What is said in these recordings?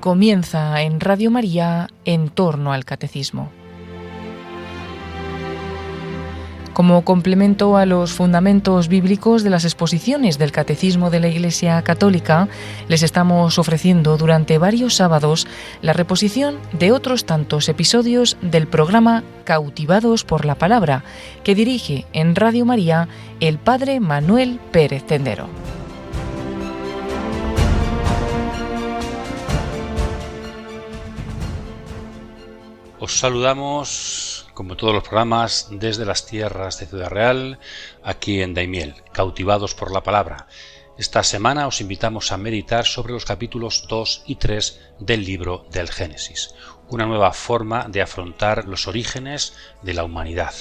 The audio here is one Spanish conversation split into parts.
Comienza en Radio María En torno al Catecismo. Como complemento a los fundamentos bíblicos de las exposiciones del Catecismo de la Iglesia Católica, les estamos ofreciendo durante varios sábados la reposición de otros tantos episodios del programa Cautivados por la Palabra, que dirige en Radio María el Padre Manuel Pérez Tendero. Os saludamos, como todos los programas, desde las tierras de Ciudad Real, aquí en Daimiel, cautivados por la palabra. Esta semana os invitamos a meditar sobre los capítulos 2 y 3 del libro del Génesis, una nueva forma de afrontar los orígenes de la humanidad,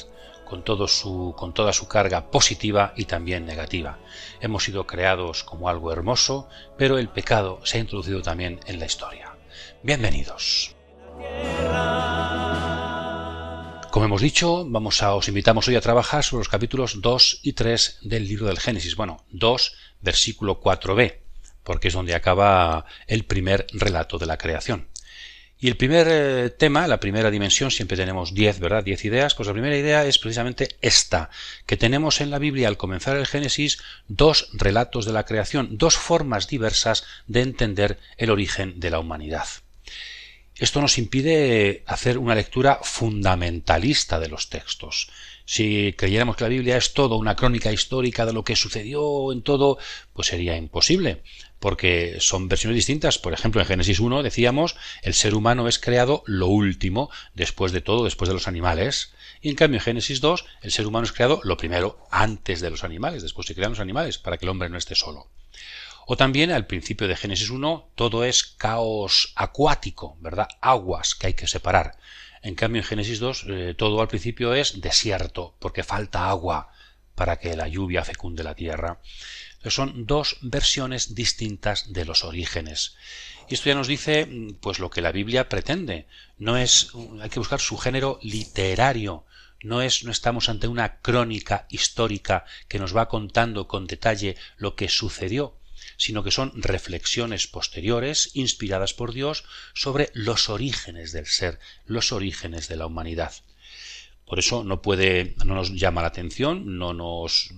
con toda su carga positiva y también negativa. Hemos sido creados como algo hermoso, pero el pecado se ha introducido también en la historia. Bienvenidos. Como hemos dicho, os invitamos hoy a trabajar sobre los capítulos 2 y 3 del libro del Génesis. 2, versículo 4b, porque es donde acaba el primer relato de la creación. Y el primer tema, la primera dimensión, siempre tenemos 10 ideas, pues la primera idea es precisamente esta, que tenemos en la Biblia al comenzar el Génesis dos relatos de la creación, dos formas diversas de entender el origen de la humanidad. Esto nos impide hacer una lectura fundamentalista de los textos. Si creyéramos que la Biblia es todo una crónica histórica de lo que sucedió en todo, pues sería imposible, porque son versiones distintas. Por ejemplo, en Génesis 1 decíamos, el ser humano es creado lo último, después de todo, después de los animales. Y en cambio en Génesis 2, el ser humano es creado lo primero, antes de los animales, después se crean los animales, para que el hombre no esté solo. O también al principio de Génesis 1 todo es caos acuático, ¿verdad? Aguas que hay que separar. En cambio en Génesis 2 todo al principio es desierto, porque falta agua para que la lluvia fecunde la tierra. Entonces son dos versiones distintas de los orígenes. Y esto ya nos dice pues lo que la Biblia pretende. Hay que buscar su género literario. No estamos ante una crónica histórica que nos va contando con detalle lo que sucedió, sino que son reflexiones posteriores, inspiradas por Dios, sobre los orígenes del ser, los orígenes de la humanidad. Por eso no nos llama la atención, no nos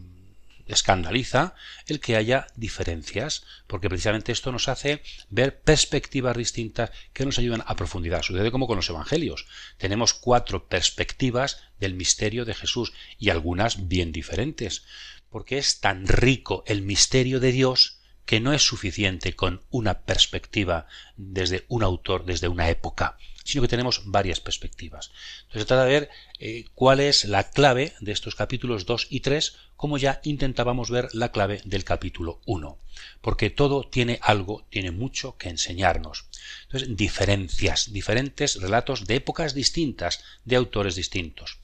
escandaliza el que haya diferencias, porque precisamente esto nos hace ver perspectivas distintas que nos ayudan a profundidad. Sucede como con los evangelios. Tenemos 4 perspectivas del misterio de Jesús y algunas bien diferentes, porque es tan rico el misterio de Dios que no es suficiente con una perspectiva desde un autor, desde una época, sino que tenemos varias perspectivas. Entonces se trata de ver cuál es la clave de estos capítulos 2 y 3, como ya intentábamos ver la clave del capítulo 1, porque todo tiene mucho que enseñarnos. Entonces, diferentes relatos de épocas distintas, de autores distintos.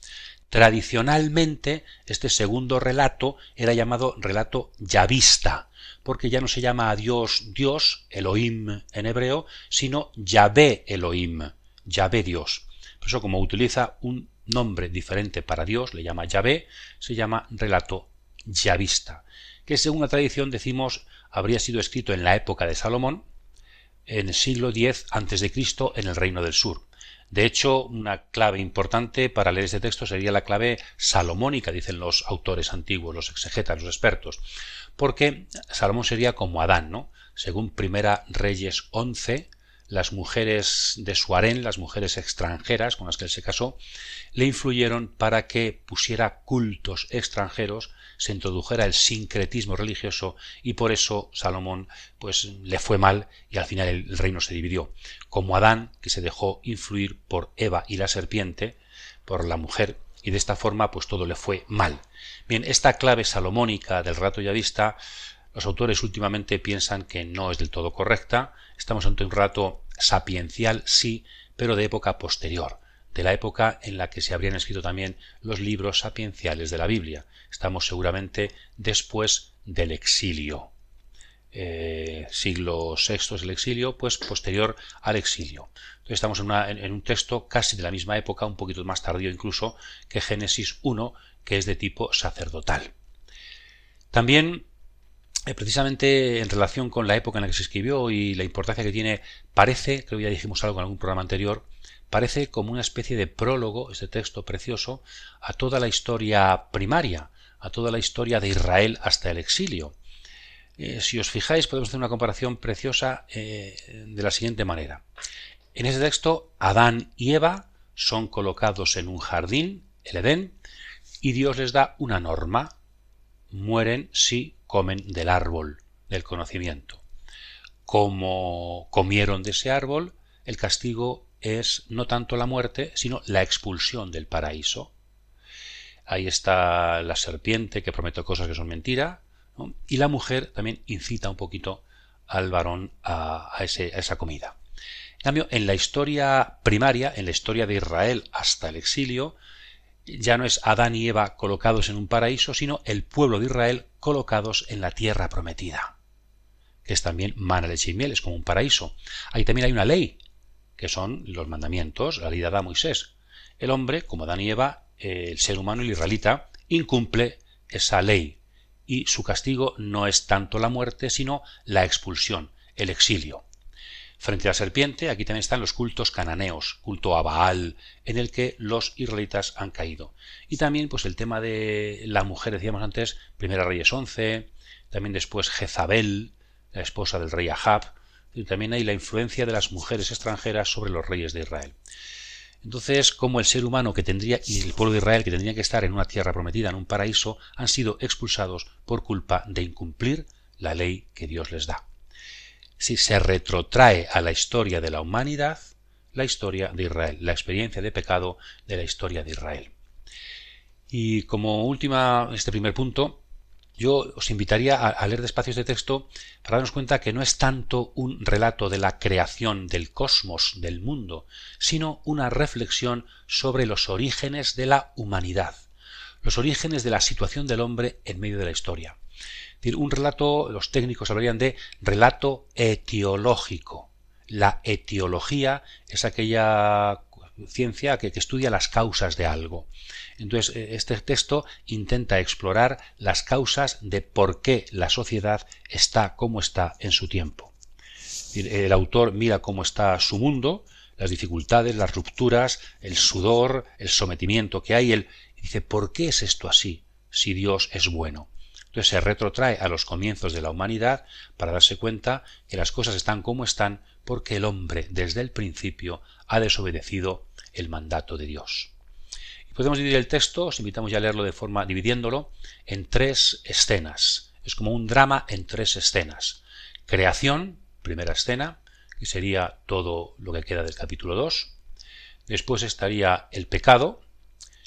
Tradicionalmente, este segundo relato era llamado relato yavista, porque ya no se llama a Dios Dios, Elohim en hebreo, sino Yahvé Elohim, Yahvé Dios. Por eso, como utiliza un nombre diferente para Dios, le llama Yahvé, se llama relato yavista, que según la tradición decimos habría sido escrito en la época de Salomón, en el siglo X a.C. en el Reino del Sur. De hecho, una clave importante para leer este texto sería la clave salomónica, dicen los autores antiguos, los exegetas, los expertos, porque Salomón sería como Adán, ¿no? Según Primera Reyes 11, las mujeres de su harén, las mujeres extranjeras con las que él se casó, le influyeron para que pusiera cultos extranjeros, se introdujera el sincretismo religioso y por eso Salomón pues le fue mal y al final el reino se dividió. Como Adán, que se dejó influir por Eva y la serpiente, por la mujer, y de esta forma pues todo le fue mal. Bien, esta clave salomónica del relato yavista, los autores últimamente piensan que no es del todo correcta. Estamos ante un relato sapiencial, sí, pero de época posterior, de la época en la que se habrían escrito también los libros sapienciales de la Biblia. Estamos seguramente después del exilio. Siglo VI es el exilio, pues posterior al exilio. Entonces estamos en un texto casi de la misma época, un poquito más tardío incluso, que Génesis 1, que es de tipo sacerdotal. También precisamente en relación con la época en la que se escribió y la importancia que tiene, parece, creo que ya dijimos algo en algún programa anterior, parece como una especie de prólogo, este texto precioso, a toda la historia primaria, a toda la historia de Israel hasta el exilio. Si os fijáis, podemos hacer una comparación preciosa de la siguiente manera. En ese texto, Adán y Eva son colocados en un jardín, el Edén, y Dios les da una norma: mueren si comen del árbol del conocimiento. Como comieron de ese árbol, el castigo es no tanto la muerte, sino la expulsión del paraíso. Ahí está la serpiente que promete cosas que son mentira, ¿no? Y la mujer también incita un poquito al varón a esa comida. En cambio, en la historia primaria, en la historia de Israel hasta el exilio, ya no es Adán y Eva colocados en un paraíso, sino el pueblo de Israel colocados en la tierra prometida, que es también mana, leche y miel, es como un paraíso. Ahí también hay una ley, que son los mandamientos, la ley dada a Moisés. El hombre, como Adán y Eva, el ser humano, el israelita, incumple esa ley, y su castigo no es tanto la muerte, sino la expulsión, el exilio. Frente a la serpiente, aquí también están los cultos cananeos, culto a Baal, en el que los israelitas han caído. Y también pues el tema de la mujer, decíamos antes, Primera Reyes 11, también después Jezabel, la esposa del rey Ahab, y también hay la influencia de las mujeres extranjeras sobre los reyes de Israel. Entonces, como el ser humano que tendría, y el pueblo de Israel que tendría que estar en una tierra prometida, en un paraíso, han sido expulsados por culpa de incumplir la ley que Dios les da. Si se retrotrae a la historia de la humanidad, la historia de Israel, la experiencia de pecado de la historia de Israel. Y como última, este primer punto, yo os invitaría a leer despacio este texto para darnos cuenta que no es tanto un relato de la creación del cosmos, del mundo, sino una reflexión sobre los orígenes de la humanidad, los orígenes de la situación del hombre en medio de la historia. Es decir, un relato, los técnicos hablarían de relato etiológico. La etiología es aquella ciencia que estudia las causas de algo. Entonces, este texto intenta explorar las causas de por qué la sociedad está como está en su tiempo. El autor mira cómo está su mundo, las dificultades, las rupturas, el sudor, el sometimiento que hay, y dice, ¿por qué es esto así si Dios es bueno? Entonces se retrotrae a los comienzos de la humanidad para darse cuenta que las cosas están como están porque el hombre desde el principio ha desobedecido el mandato de Dios. Y podemos dividir el texto, os invitamos ya a leerlo dividiéndolo en 3 escenas. Es como un drama en 3 escenas. Creación, primera escena, que sería todo lo que queda del capítulo 2. Después estaría el pecado,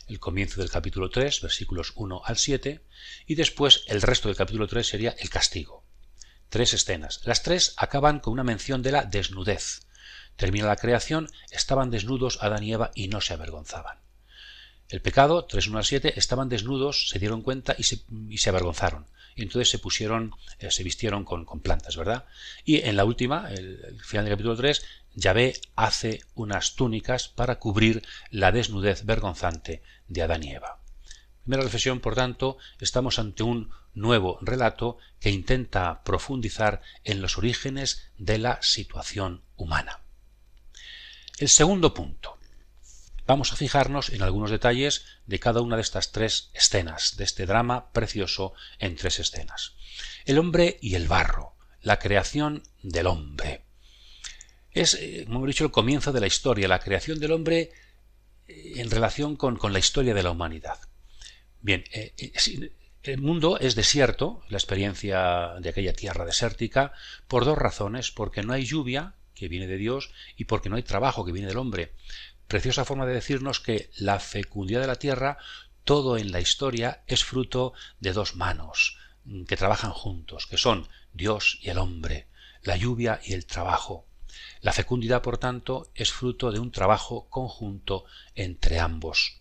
el comienzo del capítulo 3, versículos 1 al 7, y después el resto del capítulo 3 sería el castigo. 3 escenas. Las 3 acaban con una mención de la desnudez. Termina la creación, estaban desnudos Adán y Eva y no se avergonzaban. El pecado, 3, 1 al 7, estaban desnudos, se dieron cuenta y se avergonzaron. Y entonces se vistieron con plantas, ¿verdad? Y en la última, el final del capítulo 3, Yahvé hace unas túnicas para cubrir la desnudez vergonzante de Adán y Eva. Primera reflexión, por tanto, estamos ante un nuevo relato que intenta profundizar en los orígenes de la situación humana. El segundo punto. Vamos a fijarnos en algunos detalles de cada una de estas 3 escenas, de este drama precioso en 3 escenas. El hombre y el barro, la creación del hombre. Es, como hemos dicho, el comienzo de la historia, la creación del hombre en relación con la historia de la humanidad. Bien, el mundo es desierto, la experiencia de aquella tierra desértica, por 2 razones, porque no hay lluvia, que viene de Dios, y porque no hay trabajo, que viene del hombre. Preciosa forma de decirnos que la fecundidad de la tierra, todo en la historia, es fruto de 2 manos que trabajan juntos, que son Dios y el hombre, la lluvia y el trabajo. La fecundidad, por tanto, es fruto de un trabajo conjunto entre ambos.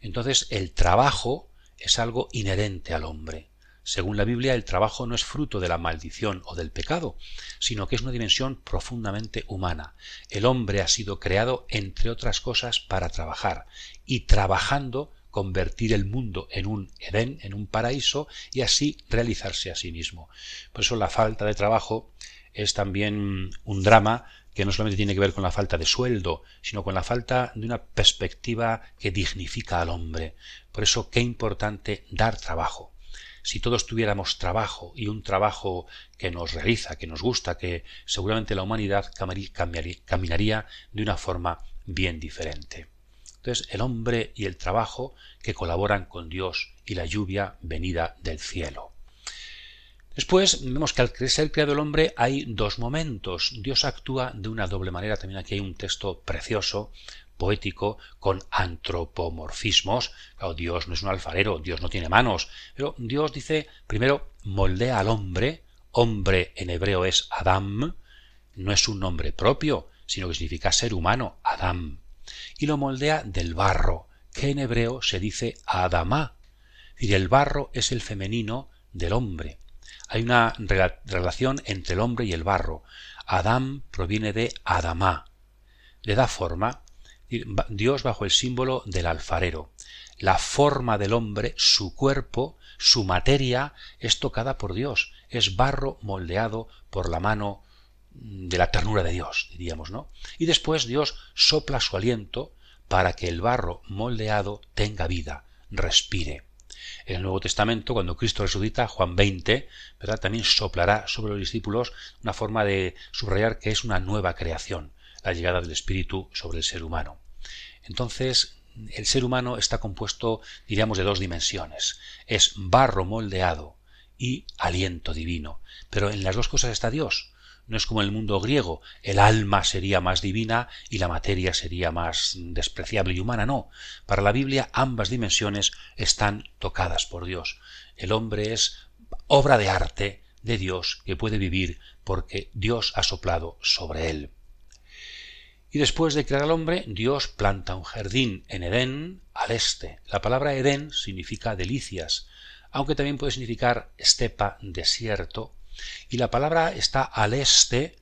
Entonces, el trabajo es algo inherente al hombre. Según la Biblia, el trabajo no es fruto de la maldición o del pecado, sino que es una dimensión profundamente humana. El hombre ha sido creado, entre otras cosas, para trabajar, y trabajando convertir el mundo en un Edén, en un paraíso, y así realizarse a sí mismo. Por eso la falta de trabajo es también un drama que no solamente tiene que ver con la falta de sueldo, sino con la falta de una perspectiva que dignifica al hombre. Por eso, qué importante dar trabajo. Si todos tuviéramos trabajo, y un trabajo que nos realiza, que nos gusta, que seguramente la humanidad caminaría de una forma bien diferente. Entonces, el hombre y el trabajo que colaboran con Dios y la lluvia venida del cielo. Después vemos que al ser creado el hombre hay dos momentos. Dios actúa de una doble manera. También aquí hay un texto precioso, poético, con antropomorfismos. Claro, Dios no es un alfarero, Dios no tiene manos, pero Dios dice, primero, moldea al hombre. Hombre en hebreo es Adam, no es un nombre propio, sino que significa ser humano, Adam. Y lo moldea del barro, que en hebreo se dice Adamá. Es decir, el barro es el femenino del hombre. Hay una relación entre el hombre y el barro. Adam proviene de Adamá. Le da forma. Dios bajo el símbolo del alfarero. La forma del hombre, su cuerpo, su materia, es tocada por Dios. Es barro moldeado por la mano de la ternura de Dios, diríamos, ¿no? Y después Dios sopla su aliento para que el barro moldeado tenga vida, respire. En el Nuevo Testamento, cuando Cristo resucita, Juan 20, ¿verdad?, también soplará sobre los discípulos una forma de subrayar que es una nueva creación, la llegada del Espíritu sobre el ser humano. Entonces, el ser humano está compuesto, diríamos, de dos dimensiones. Es barro moldeado y aliento divino. Pero en las dos cosas está Dios. No es como en el mundo griego, el alma sería más divina y la materia sería más despreciable y humana. No, para la Biblia ambas dimensiones están tocadas por Dios. El hombre es obra de arte de Dios que puede vivir porque Dios ha soplado sobre él. Y después de crear al hombre, Dios planta un jardín en Edén, al este. La palabra Edén significa delicias, aunque también puede significar estepa, desierto. Y la palabra está al este,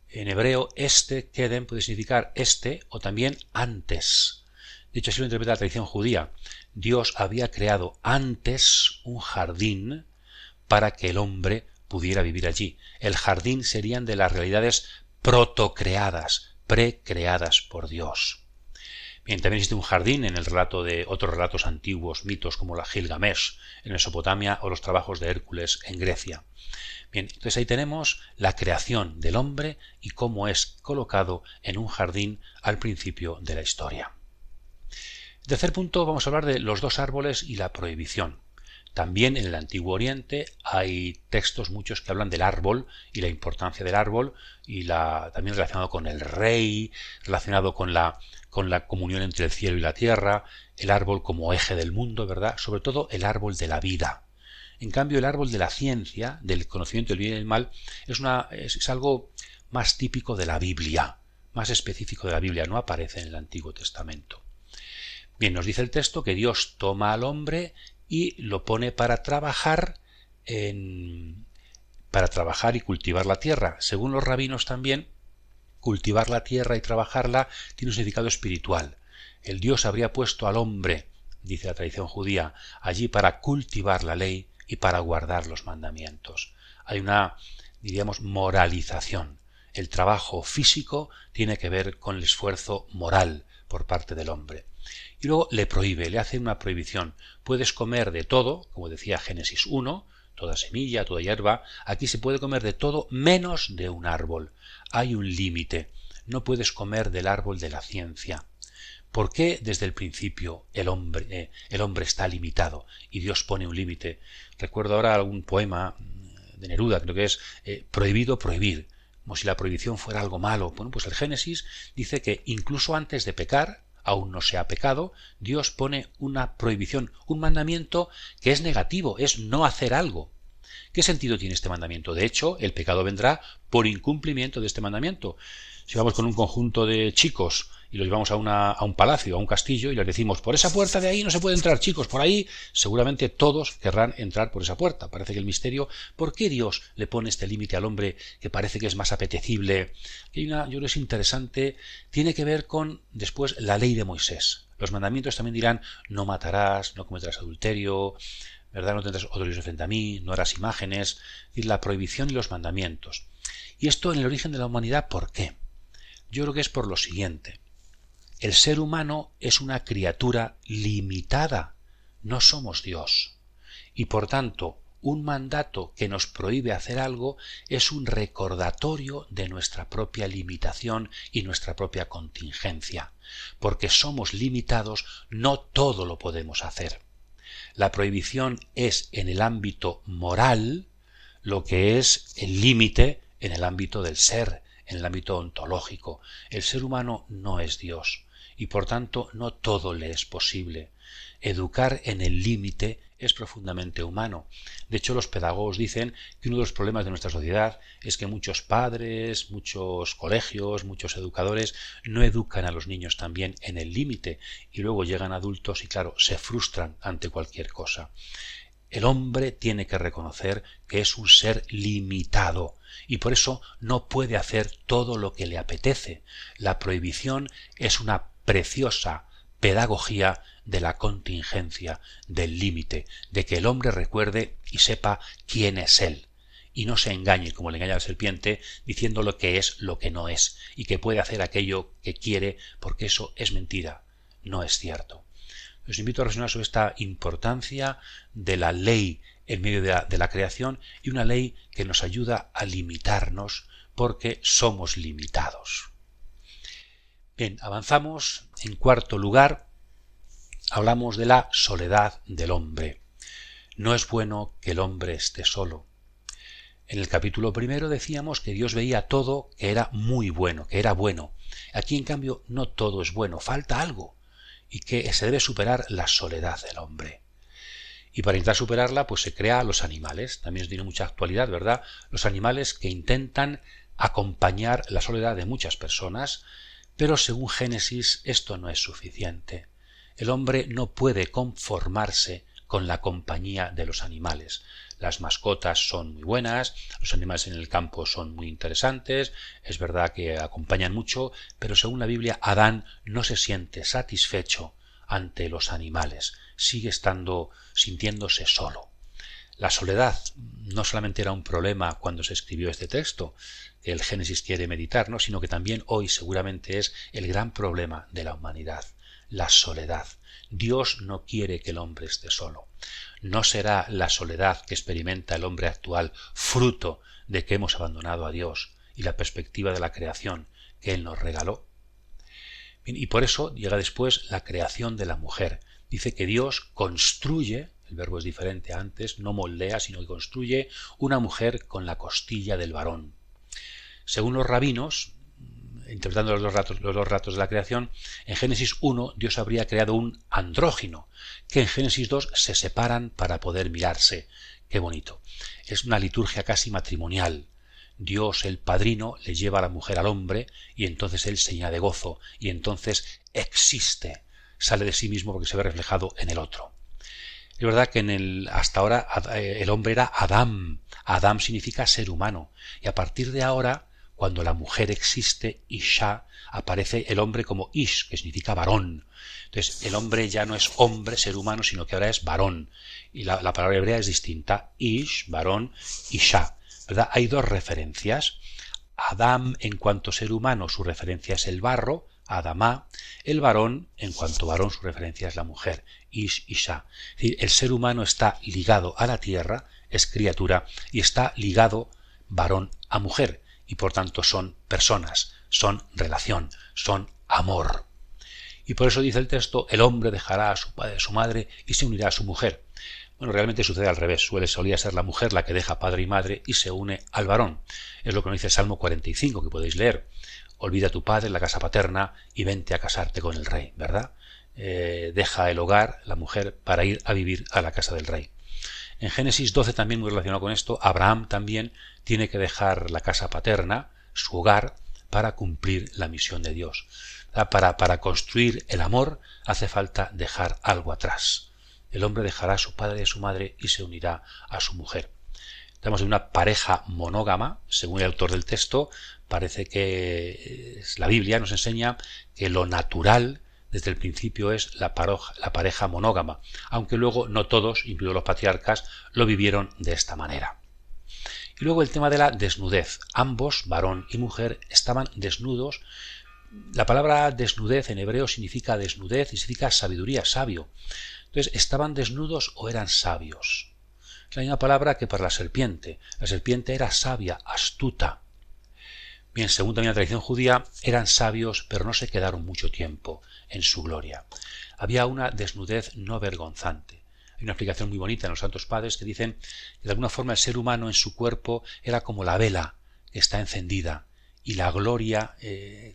en hebreo este, Kedem, puede significar este o también antes. De hecho, así lo interpreta la tradición judía. Dios había creado antes un jardín para que el hombre pudiera vivir allí. El jardín serían de las realidades protocreadas, precreadas por Dios. Bien, también existe un jardín en el relato de otros relatos antiguos, mitos como la Gilgamesh en Mesopotamia o los trabajos de Hércules en Grecia. Bien, entonces ahí tenemos la creación del hombre y cómo es colocado en un jardín al principio de la historia. En tercer punto vamos a hablar de los dos árboles y la prohibición. También en el Antiguo Oriente hay textos muchos que hablan del árbol y la importancia del árbol y también relacionado con el rey, relacionado con la comunión entre el cielo y la tierra, el árbol como eje del mundo, ¿verdad? Sobre todo el árbol de la vida. En cambio, el árbol de la ciencia, del conocimiento del bien y del mal, es algo más típico de la Biblia, más específico de la Biblia, no aparece en el Antiguo Testamento. Bien, nos dice el texto que Dios toma al hombre y lo pone para trabajar y cultivar la tierra. Según los rabinos también, cultivar la tierra y trabajarla tiene un significado espiritual. El Dios habría puesto al hombre, dice la tradición judía, allí para cultivar la ley y para guardar los mandamientos. Hay una, diríamos, moralización. El trabajo físico tiene que ver con el esfuerzo moral por parte del hombre. Y luego le prohíbe, le hace una prohibición. Puedes comer de todo, como decía Génesis 1, toda semilla, toda hierba. Aquí se puede comer de todo menos de un árbol. Hay un límite. No puedes comer del árbol de la ciencia. ¿Por qué desde el principio el hombre está limitado y Dios pone un límite? Recuerdo ahora algún poema de Neruda, creo que es prohibido prohibir, como si la prohibición fuera algo malo. Bueno, pues el Génesis dice que incluso antes de pecar, aún no se ha pecado, Dios pone una prohibición, un mandamiento que es negativo, es no hacer algo. ¿Qué sentido tiene este mandamiento? De hecho, el pecado vendrá por incumplimiento de este mandamiento. Si vamos con un conjunto de chicos y los llevamos a un palacio, a un castillo, y les decimos, por esa puerta de ahí no se puede entrar, chicos, por ahí, seguramente todos querrán entrar por esa puerta. Parece que el misterio, ¿por qué Dios le pone este límite al hombre que parece que es más apetecible? Yo creo que es interesante, tiene que ver con, después, la ley de Moisés. Los mandamientos también dirán: no matarás, no cometerás adulterio, ¿verdad? No tendrás otro Dios frente a mí, no harás imágenes. Es decir, la prohibición y los mandamientos. Y esto en el origen de la humanidad, ¿por qué? Yo creo que es por lo siguiente. El ser humano es una criatura limitada, no somos Dios. Y por tanto, un mandato que nos prohíbe hacer algo es un recordatorio de nuestra propia limitación y nuestra propia contingencia. Porque somos limitados, no todo lo podemos hacer. La prohibición es en el ámbito moral lo que es el límite en el ámbito del ser, en el ámbito ontológico. El ser humano no es Dios y por tanto no todo le es posible. Educar en el límite es profundamente humano. De hecho, los pedagogos dicen que uno de los problemas de nuestra sociedad es que muchos padres, muchos colegios, muchos educadores no educan a los niños también en el límite y luego llegan adultos y claro, se frustran ante cualquier cosa. El hombre tiene que reconocer que es un ser limitado y por eso no puede hacer todo lo que le apetece. La prohibición es una preciosa pedagogía de la contingencia, del límite, de que el hombre recuerde y sepa quién es él y no se engañe como le engaña a la serpiente diciendo lo que es lo que no es y que puede hacer aquello que quiere porque eso es mentira, no es cierto. Os invito a reflexionar sobre esta importancia de la ley en medio de la creación y una ley que nos ayuda a limitarnos porque somos limitados. Bien, avanzamos. En cuarto lugar, hablamos de la soledad del hombre. No es bueno que el hombre esté solo. En el capítulo primero decíamos que Dios veía todo que era muy bueno, que era bueno. Aquí, en cambio, no todo es bueno, falta algo. Y que se debe superar la soledad del hombre. Y para intentar superarla, pues se crea los animales. También tiene mucha actualidad, ¿verdad? Los animales que intentan acompañar la soledad de muchas personas, pero según Génesis esto no es suficiente. El hombre no puede conformarse con la compañía de los animales. Las mascotas son muy buenas, los animales en el campo son muy interesantes, es verdad que acompañan mucho, pero según la Biblia, Adán no se siente satisfecho ante los animales, sigue sintiéndose solo. La soledad no solamente era un problema cuando se escribió este texto, que el Génesis quiere meditar, ¿no? Sino que también hoy seguramente es el gran problema de la humanidad, la soledad. Dios no quiere que el hombre esté solo. ¿No será la soledad que experimenta el hombre actual fruto de que hemos abandonado a Dios y la perspectiva de la creación que Él nos regaló? Y por eso llega después la creación de la mujer. Dice que Dios construye, el verbo es diferente a antes, no moldea, sino que construye una mujer con la costilla del varón. Según los rabinos, interpretando los dos ratos de la creación, en Génesis 1 Dios habría creado un andrógino, que en Génesis 2 se separan para poder mirarse. Qué bonito. Es una liturgia casi matrimonial. Dios, el padrino, le lleva a la mujer al hombre y entonces él se llena de gozo y entonces existe, sale de sí mismo porque se ve reflejado en el otro. Es verdad que hasta ahora el hombre era Adam. Adam significa ser humano y a partir de ahora, cuando la mujer existe, Isha, aparece el hombre como Ish, que significa varón. Entonces, el hombre ya no es hombre, ser humano, sino que ahora es varón. Y la palabra hebrea es distinta. Ish, varón, Isha. ¿Verdad? Hay dos referencias. Adam, en cuanto ser humano, su referencia es el barro, Adamá. El varón, en cuanto varón, su referencia es la mujer, Ish, Isha. Es decir, el ser humano está ligado a la tierra, es criatura, y está ligado varón a mujer. Y por tanto son personas, son relación, son amor. Y por eso dice el texto, el hombre dejará a su padre y a su madre y se unirá a su mujer. Bueno, realmente sucede al revés, solía ser la mujer la que deja padre y madre y se une al varón. Es lo que nos dice el Salmo 45, que podéis leer. Olvida a tu padre, la casa paterna, y vente a casarte con el rey, ¿verdad? Deja el hogar, la mujer, para ir a vivir a la casa del rey. En Génesis 12 también muy relacionado con esto, Abraham también tiene que dejar la casa paterna, su hogar, para cumplir la misión de Dios. Para construir el amor hace falta dejar algo atrás. El hombre dejará a su padre y a su madre y se unirá a su mujer. Estamos en una pareja monógama, según el autor del texto, parece que la Biblia nos enseña que lo natural desde el principio es la pareja monógama, aunque luego no todos, incluidos los patriarcas, lo vivieron de esta manera. Y luego el tema de la desnudez. Ambos, varón y mujer, estaban desnudos. La palabra desnudez en hebreo significa desnudez y significa sabiduría, sabio. Entonces, ¿estaban desnudos o eran sabios? Es la misma palabra que para la serpiente. La serpiente era sabia, astuta. Bien, según también la tradición judía, eran sabios, pero no se quedaron mucho tiempo en su gloria. Había una desnudez no vergonzante. Hay una explicación muy bonita en los Santos Padres que dicen que de alguna forma el ser humano en su cuerpo era como la vela que está encendida y la gloria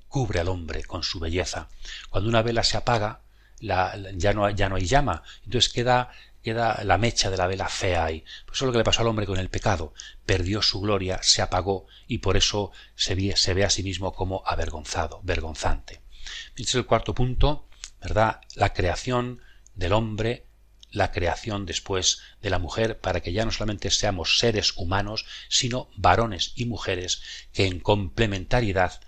cubre al hombre con su belleza. Cuando una vela se apaga, ya no hay llama, entonces queda la mecha de la vela fea ahí. Pues eso es lo que le pasó al hombre con el pecado. Perdió su gloria, se apagó y por eso se ve a sí mismo como avergonzado, vergonzante. Este es el cuarto punto, ¿verdad? La creación del hombre, la creación después de la mujer, para que ya no solamente seamos seres humanos, sino varones y mujeres que en complementariedad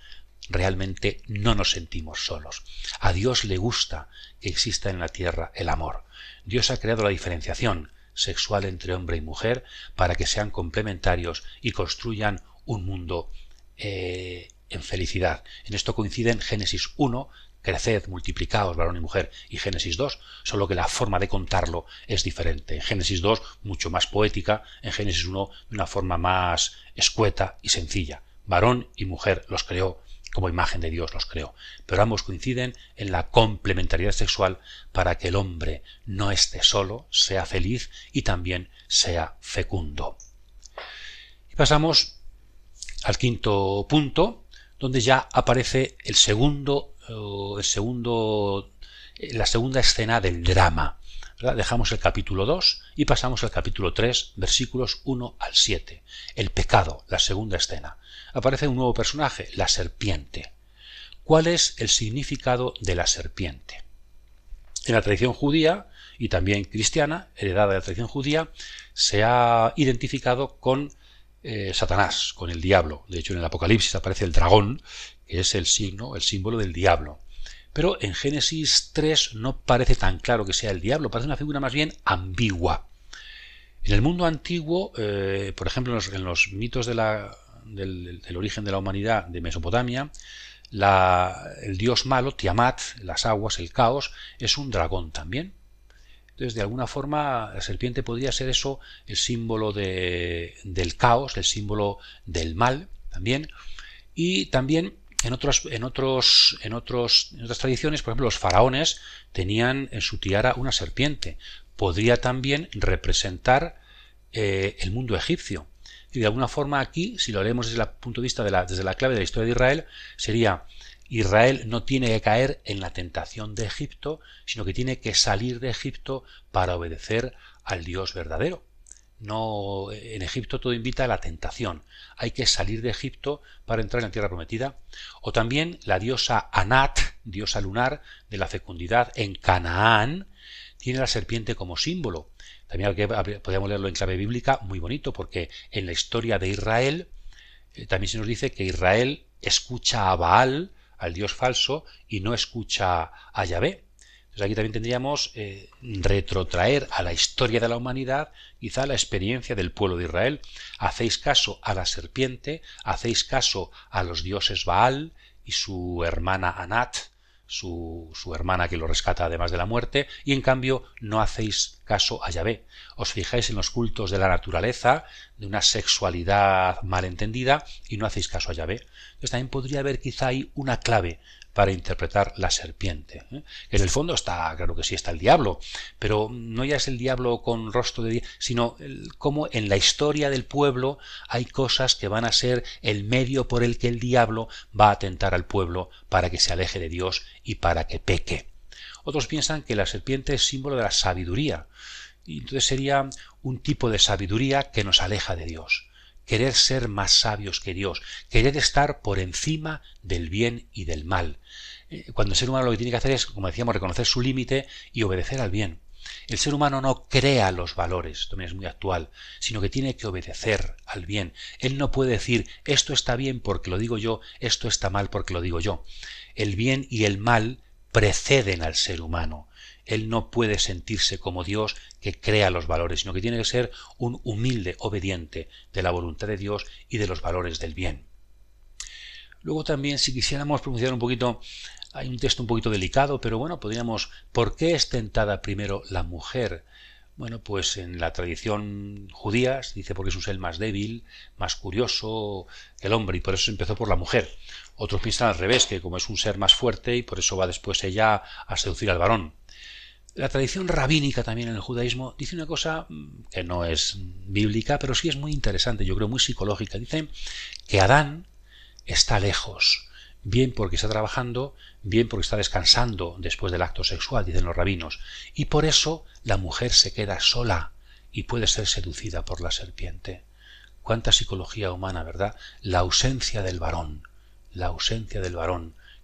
realmente no nos sentimos solos. A Dios le gusta que exista en la tierra el amor. Dios ha creado la diferenciación sexual entre hombre y mujer para que sean complementarios y construyan un mundo en felicidad. En esto coinciden Génesis 1, creced, multiplicaos, varón y mujer, y Génesis 2, solo que la forma de contarlo es diferente. En Génesis 2, mucho más poética, en Génesis 1, de una forma más escueta y sencilla. Varón y mujer los creó, como imagen de Dios los creó, pero ambos coinciden en la complementariedad sexual para que el hombre no esté solo, sea feliz y también sea fecundo. Y pasamos al quinto punto, donde ya aparece la segunda escena del drama, ¿verdad? Dejamos el capítulo 2 y pasamos al capítulo 3, versículos 1 al 7. El pecado, la segunda escena. Aparece un nuevo personaje, la serpiente. ¿Cuál es el significado de la serpiente? En la tradición judía y también cristiana, heredada de la tradición judía, se ha identificado con Satanás, con el diablo. De hecho, en el Apocalipsis aparece el dragón, que es el símbolo del diablo. Pero en Génesis 3 no parece tan claro que sea el diablo, parece una figura más bien ambigua. En el mundo antiguo, por ejemplo, en los mitos del origen de la humanidad de Mesopotamia, el dios malo, Tiamat, las aguas, el caos, es un dragón también. Entonces, de alguna forma, la serpiente podría ser eso, el símbolo del caos, el símbolo del mal también. Y también en otras tradiciones, por ejemplo, los faraones tenían en su tiara una serpiente. Podría también representar el mundo egipcio. Y de alguna forma aquí, si lo leemos desde el punto de vista desde la clave de la historia de Israel, sería: Israel no tiene que caer en la tentación de Egipto, sino que tiene que salir de Egipto para obedecer al Dios verdadero. No, en Egipto todo invita a la tentación. Hay que salir de Egipto para entrar en la tierra prometida. O también la diosa Anat, diosa lunar de la fecundidad en Canaán, tiene la serpiente como símbolo. También podríamos leerlo en clave bíblica, muy bonito, porque en la historia de Israel también se nos dice que Israel escucha a Baal, al dios falso, y no escucha a Yahvé. Entonces aquí también tendríamos retrotraer a la historia de la humanidad, quizá la experiencia del pueblo de Israel. Hacéis caso a la serpiente, hacéis caso a los dioses Baal y su hermana Anat, su hermana que lo rescata además de la muerte, y en cambio no hacéis caso a Yahvé. Os fijáis en los cultos de la naturaleza, de una sexualidad malentendida, y no hacéis caso a Yahvé. Entonces también podría haber quizá ahí una clave para interpretar la serpiente. Que en el fondo está, claro que sí, está el diablo, pero no ya es el diablo con rostro de Dios, sino como en la historia del pueblo hay cosas que van a ser el medio por el que el diablo va a tentar al pueblo para que se aleje de Dios y para que peque. Otros piensan que la serpiente es símbolo de la sabiduría, y entonces sería un tipo de sabiduría que nos aleja de Dios. Querer ser más sabios que Dios, querer estar por encima del bien y del mal. Cuando el ser humano lo que tiene que hacer es, como decíamos, reconocer su límite y obedecer al bien. El ser humano no crea los valores, esto también es muy actual, sino que tiene que obedecer al bien. Él no puede decir, esto está bien porque lo digo yo, esto está mal porque lo digo yo. El bien y el mal preceden al ser humano. Él no puede sentirse como Dios que crea los valores, sino que tiene que ser un humilde obediente de la voluntad de Dios y de los valores del bien. Luego también, si quisiéramos pronunciar un poquito, hay un texto un poquito delicado, pero bueno, podríamos, ¿por qué es tentada primero la mujer? Bueno, pues en la tradición judía dice porque es un ser más débil, más curioso que el hombre, y por eso se empezó por la mujer. Otros piensan al revés, que como es un ser más fuerte y por eso va después ella a seducir al varón. La tradición rabínica también en el judaísmo dice una cosa que no es bíblica, pero sí es muy interesante, yo creo muy psicológica. Dice que Adán está lejos, bien porque está trabajando, bien porque está descansando después del acto sexual, dicen los rabinos, y por eso la mujer se queda sola y puede ser seducida por la serpiente. Cuánta psicología humana, ¿verdad? La ausencia del varón,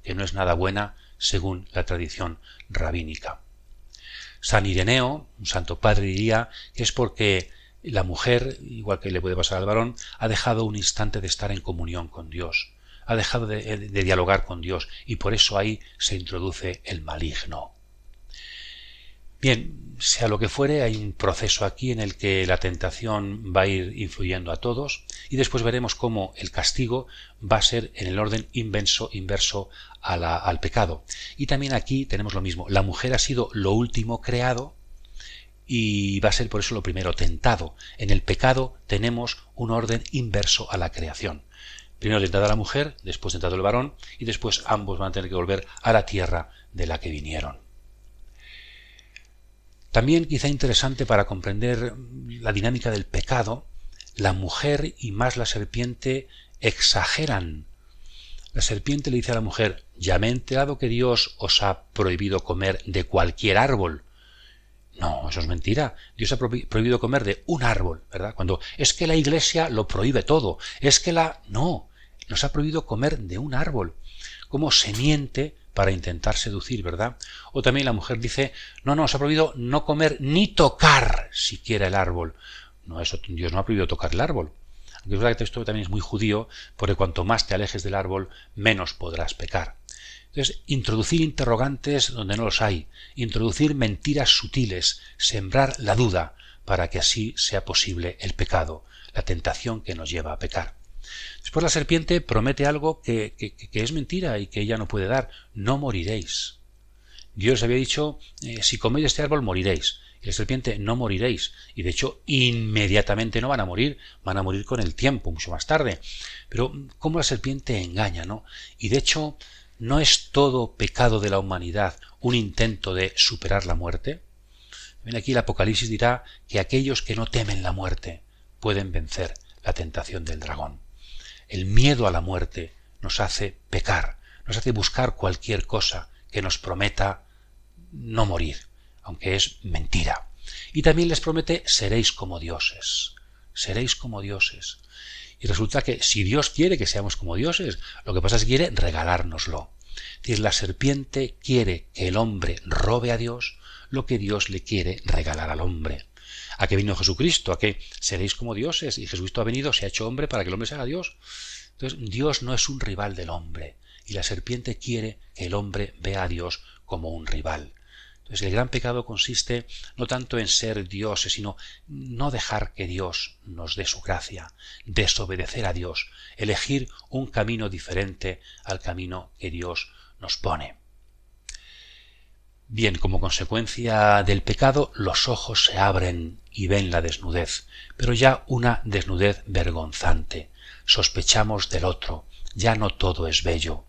que no es nada buena según la tradición rabínica. San Ireneo, un santo padre, diría que es porque la mujer, igual que le puede pasar al varón, ha dejado un instante de estar en comunión con Dios, ha dejado de dialogar con Dios, y por eso ahí se introduce el maligno. Bien, sea lo que fuere, hay un proceso aquí en el que la tentación va a ir influyendo a todos, y después veremos cómo el castigo va a ser en el orden inverso al pecado. Y también aquí tenemos lo mismo, la mujer ha sido lo último creado y va a ser por eso lo primero tentado. En el pecado tenemos un orden inverso a la creación. Primero tentada la mujer, después tentado el varón, y después ambos van a tener que volver a la tierra de la que vinieron. También quizá interesante para comprender la dinámica del pecado, la mujer y más la serpiente exageran. La serpiente le dice a la mujer, ya me he enterado que Dios os ha prohibido comer de cualquier árbol. No, eso es mentira. Dios ha prohibido comer de un árbol, ¿verdad? Cuando es que la Iglesia lo prohíbe todo, No, nos ha prohibido comer de un árbol. ¿Cómo se miente para intentar seducir, verdad? O también la mujer dice, no, nos ha prohibido no comer ni tocar siquiera el árbol. No, eso Dios no ha prohibido tocar el árbol. Aunque es verdad que esto también es muy judío, porque cuanto más te alejes del árbol, menos podrás pecar. Entonces, introducir interrogantes donde no los hay, introducir mentiras sutiles, sembrar la duda, para que así sea posible el pecado, la tentación que nos lleva a pecar. Después la serpiente promete algo que es mentira y que ella no puede dar. No moriréis. Dios había dicho, si coméis este árbol moriréis. Y la serpiente, no moriréis. Y de hecho, inmediatamente no van a morir con el tiempo, mucho más tarde. Pero cómo la serpiente engaña, ¿no? Y de hecho, ¿no es todo pecado de la humanidad un intento de superar la muerte? Ven aquí el Apocalipsis dirá que aquellos que no temen la muerte pueden vencer la tentación del dragón. El miedo a la muerte nos hace pecar, nos hace buscar cualquier cosa que nos prometa no morir, aunque es mentira. Y también les promete, seréis como dioses, seréis como dioses. Y resulta que si Dios quiere que seamos como dioses, lo que pasa es que quiere regalárnoslo. Es decir, la serpiente quiere que el hombre robe a Dios lo que Dios le quiere regalar al hombre. ¿A qué vino Jesucristo? ¿A qué seréis como dioses? Y Jesucristo ha venido, se ha hecho hombre para que el hombre se haga Dios. Entonces, Dios no es un rival del hombre, y la serpiente quiere que el hombre vea a Dios como un rival. Entonces, el gran pecado consiste no tanto en ser dioses, sino no dejar que Dios nos dé su gracia, desobedecer a Dios, elegir un camino diferente al camino que Dios nos pone. Bien, como consecuencia del pecado, los ojos se abren y ven la desnudez, pero ya una desnudez vergonzante. Sospechamos del otro, ya no todo es bello.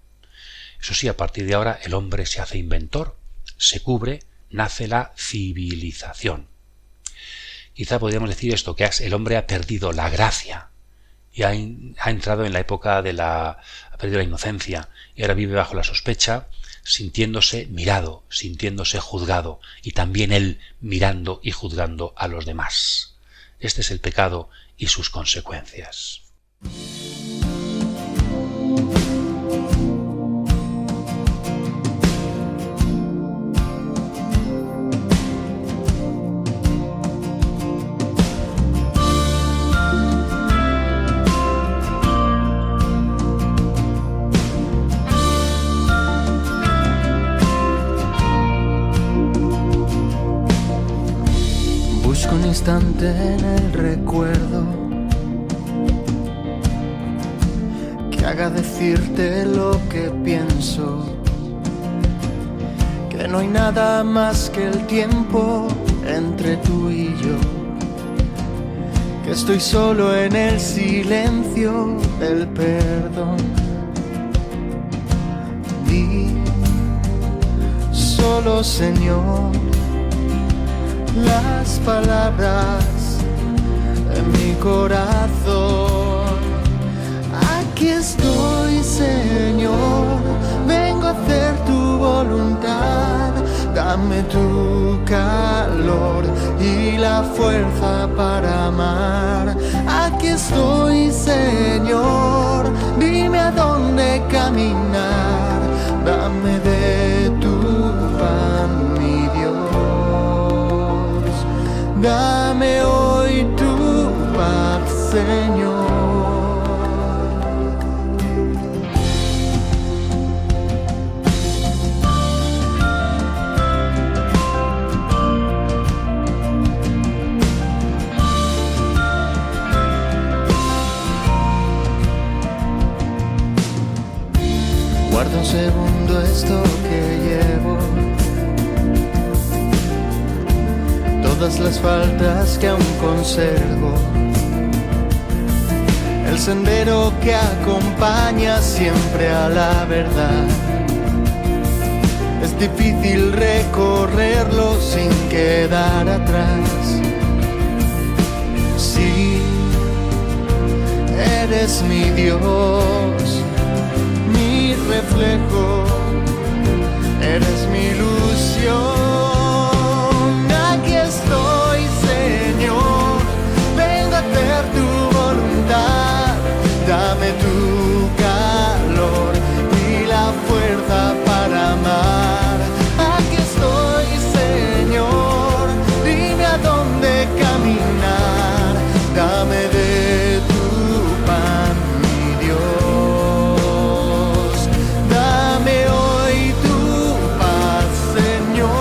Eso sí, a partir de ahora el hombre se hace inventor, se cubre, nace la civilización. Quizá podríamos decir esto, que el hombre ha perdido la gracia y ha entrado en la época ha perdido la inocencia y ahora vive bajo la sospecha, sintiéndose mirado, sintiéndose juzgado, y también él mirando y juzgando a los demás. Este es el pecado y sus consecuencias. instante en el recuerdo que haga decirte lo que pienso, que no hay nada más que el tiempo entre tú y yo, que estoy solo en el silencio del perdón. Di solo, Señor, las palabras en mi corazón. Aquí estoy, Señor, vengo a hacer tu voluntad. Dame tu calor y la fuerza para amar. Aquí estoy, Señor, dime a dónde caminar. Dame de tu pan, mi Dios. Dame hoy tu paz, Señor. Guarda un segundo esto que llevo, todas las faltas que aún conservo, el sendero que acompaña siempre a la verdad. Es difícil recorrerlo sin quedar atrás. Sí, eres mi Dios, mi reflejo, eres mi ilusión. Aquí estoy, Señor, vengo a hacer tu voluntad. Dame tu calor y la fuerza para amar. Aquí estoy, Señor, dime a dónde caminar. Dame de tu pan, mi Dios. Dame hoy tu paz, Señor.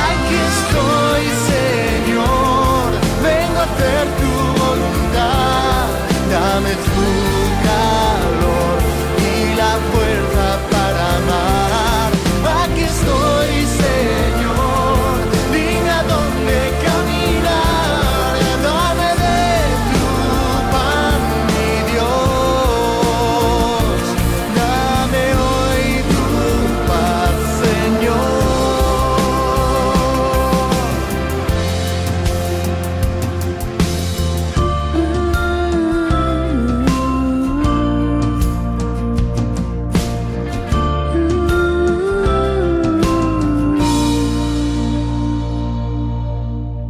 Aquí estoy, Señor, vengo a hacer tu voluntad. Dame tu calor y la fuerza para amar. Aquí estoy, Señor, dime a dónde caminar. Dame de tu pan, mi Dios. Dame hoy tu paz, Señor.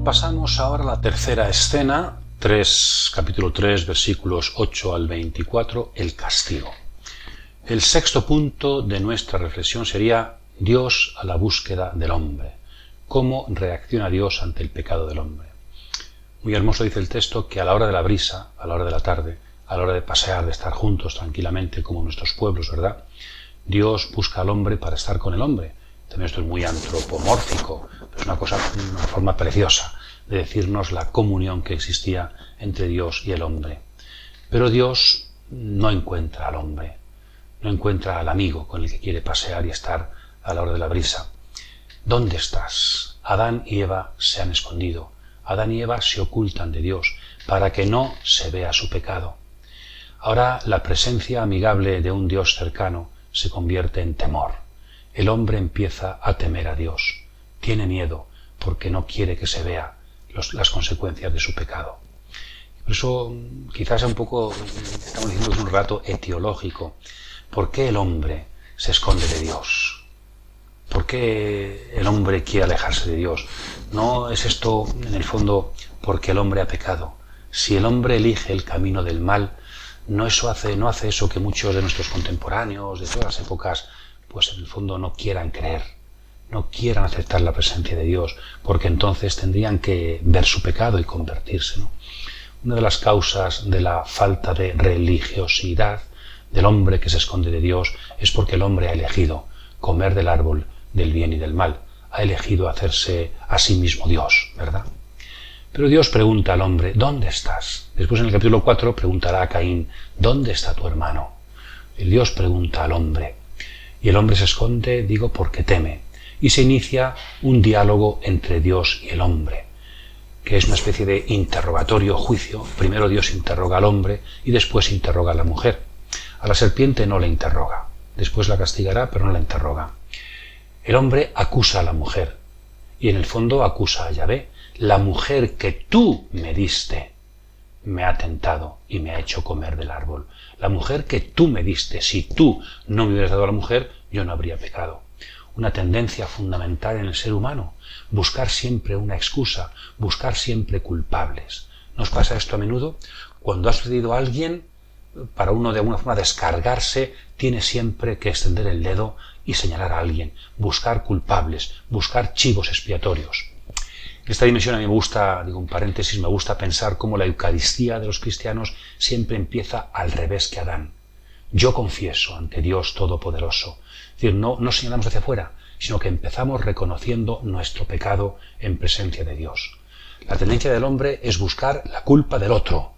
Pasamos ahora a la tercera escena, capítulo 3, versículos 8 al 24, el castigo. El sexto punto de nuestra reflexión sería Dios a la búsqueda del hombre. ¿Cómo reacciona Dios ante el pecado del hombre? Muy hermoso dice el texto que a la hora de la brisa, a la hora de la tarde, a la hora de pasear, de estar juntos tranquilamente como nuestros pueblos, ¿verdad? Dios busca al hombre para estar con el hombre. También esto es muy antropomórfico, es una forma preciosa de decirnos la comunión que existía entre Dios y el hombre. Pero Dios no encuentra al hombre, no encuentra al amigo con el que quiere pasear y estar a la hora de la brisa. ¿Dónde estás? Adán y Eva se han escondido. Adán y Eva se ocultan de Dios para que no se vea su pecado. Ahora la presencia amigable de un Dios cercano se convierte en temor. El hombre empieza a temer a Dios. Tiene miedo porque no quiere que se vea las consecuencias de su pecado. Por eso quizás un poco, estamos diciendo que es un rato etiológico. ¿Por qué el hombre se esconde de Dios? ¿por qué el hombre quiere alejarse de Dios? ¿No es esto, en el fondo, porque el hombre ha pecado? Si el hombre elige el camino del mal, no hace eso que muchos de nuestros contemporáneos, de todas las épocas, pues en el fondo no quieran creer, no quieran aceptar la presencia de Dios, porque entonces tendrían que ver su pecado y convertirse, ¿no? Una de las causas de la falta de religiosidad del hombre que se esconde de Dios es porque el hombre ha elegido comer del árbol del bien y del mal, ha elegido hacerse a sí mismo Dios, ¿verdad? Pero Dios pregunta al hombre, ¿dónde estás? Después en el capítulo 4 preguntará a Caín, ¿dónde está tu hermano? Y Dios pregunta al hombre, y el hombre se esconde, porque teme, y se inicia un diálogo entre Dios y el hombre, que es una especie de interrogatorio, juicio. Primero Dios interroga al hombre y después interroga a la mujer. A la serpiente no le interroga, después la castigará, pero no la interroga. El hombre acusa a la mujer, y en el fondo acusa a Yahvé. La mujer que tú me diste me ha tentado y me ha hecho comer del árbol. La mujer que tú me diste, si tú no me hubieras dado a la mujer, yo no habría pecado. Una tendencia fundamental en el ser humano, buscar siempre una excusa, buscar siempre culpables. ¿Nos pasa esto a menudo? Cuando ha sucedido a alguien, para uno de alguna forma descargarse, tiene siempre que extender el dedo y señalar a alguien, buscar culpables, buscar chivos expiatorios. En esta dimensión a mí me gusta, un paréntesis, me gusta pensar cómo la Eucaristía de los cristianos siempre empieza al revés que Adán. Yo confieso ante Dios Todopoderoso. Es decir, no señalamos hacia afuera, sino que empezamos reconociendo nuestro pecado en presencia de Dios. La tendencia del hombre es buscar la culpa del otro.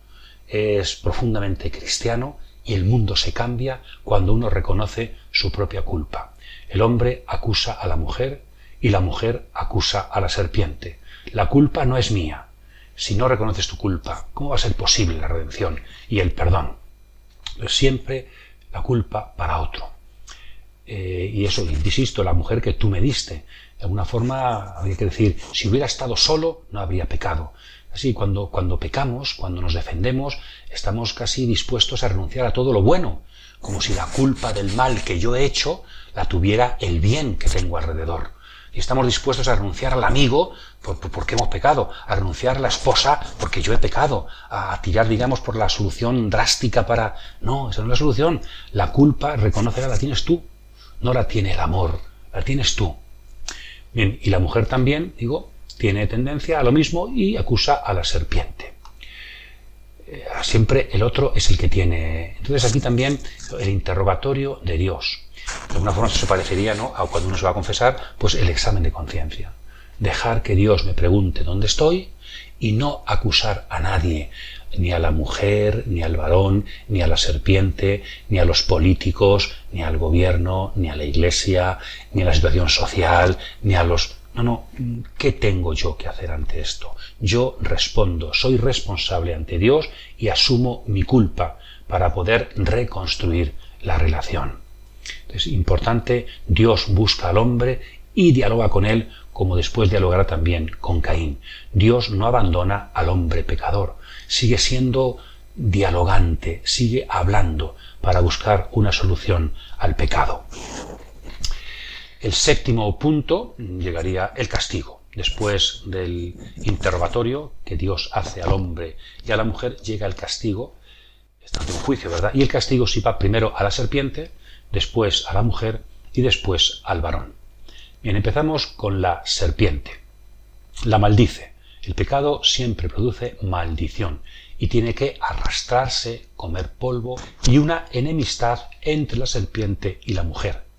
Es profundamente cristiano y el mundo se cambia cuando uno reconoce su propia culpa. El hombre acusa a la mujer y la mujer acusa a la serpiente. La culpa no es mía. Si no reconoces tu culpa, ¿cómo va a ser posible la redención y el perdón? Pero siempre la culpa para otro. Y eso, insisto, la mujer que tú me diste. De alguna forma habría que decir, si hubiera estado solo, no habría pecado. Así, cuando pecamos, cuando nos defendemos, estamos casi dispuestos a renunciar a todo lo bueno, como si la culpa del mal que yo he hecho la tuviera el bien que tengo alrededor. Y estamos dispuestos a renunciar al amigo porque hemos pecado, a renunciar a la esposa porque yo he pecado, a tirar, por la solución drástica para... No, esa no es la solución. La culpa, reconocerla, la tienes tú. No la tiene el amor, la tienes tú. Bien, y la mujer también, tiene tendencia a lo mismo y acusa a la serpiente. Siempre el otro es el que tiene... Entonces aquí también el interrogatorio de Dios. De alguna forma se parecería, ¿no?, a cuando uno se va a confesar, pues el examen de conciencia. Dejar que Dios me pregunte dónde estoy y no acusar a nadie, ni a la mujer, ni al varón, ni a la serpiente, ni a los políticos, ni al gobierno, ni a la iglesia, ni a la situación social, ni a los... No, ¿qué tengo yo que hacer ante esto? Yo respondo, soy responsable ante Dios y asumo mi culpa para poder reconstruir la relación. Es importante, Dios busca al hombre y dialoga con él, como después dialogará también con Caín. Dios no abandona al hombre pecador, sigue siendo dialogante, sigue hablando para buscar una solución al pecado. El séptimo punto llegaría el castigo. Después del interrogatorio que Dios hace al hombre y a la mujer, llega el castigo. Está ante un juicio, ¿verdad? Y el castigo sí va primero a la serpiente, después a la mujer y después al varón. Bien, empezamos con la serpiente. La maldice. El pecado siempre produce maldición y tiene que arrastrarse, comer polvo y una enemistad entre la serpiente y la mujer.